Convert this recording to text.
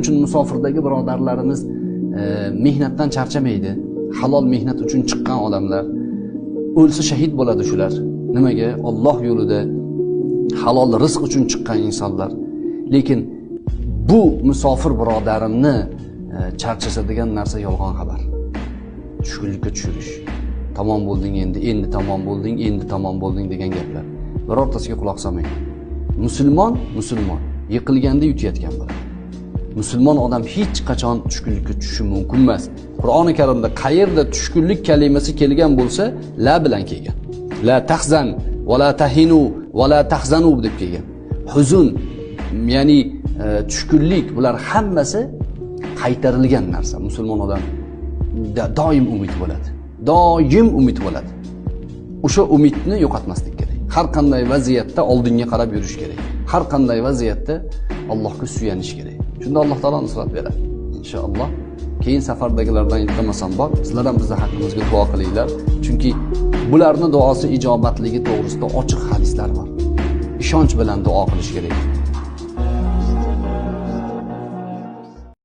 uchun musofirdagi birodarlarimiz mehnatdan charchamaydi. Halol mehnat uchun chiqqan odamlar. O'lsa shahid bo'ladi shular. Nimaga? Alloh yo'lida halol rizq uchun chiqqan insonlar. Lekin bu musofir birodarimni charchasa degan narsa yolg'on xabar. Tushkunlikka tushirish. Tamom bo'lding endi tamom bo'lding, endi tamom bo'lding degan gaplar. Birortasiga quloq solmang. Musulmon yiqilganda yutayotgan bo'ladi. Musulmon odam hech qachon tushkunlikka tushishi mumkin emas. Qur'oni Karimda qayerda tushkunlik kalimasi kelgan bo'lsa, la bilan kelgan. La tahzan va la tahinu va la tahzanu deb kelgan. Huzun, ya'ni tushkunlik, bular hammasi qaytarilgan narsa. Musulmon odam doim umid bo'ladi. Doim umid bo'ladi. O'sha umidni yo'qotmaslik kerak. Har qanday vaziyatda oldinga qarab yurish kerak. Har qanday vaziyatda Allohga suyanish kerak. Shunda Alloh taolo nusrat beradi. Inshaalloh. Keyin safardagilardan iltimasam bor, sizlar ham bizning haqqimizga duo qilinglar. Chunki bularning duosi ijobatligi to'g'risida ochiq hadislar bor. Ishonch bilan duo qilish kerak.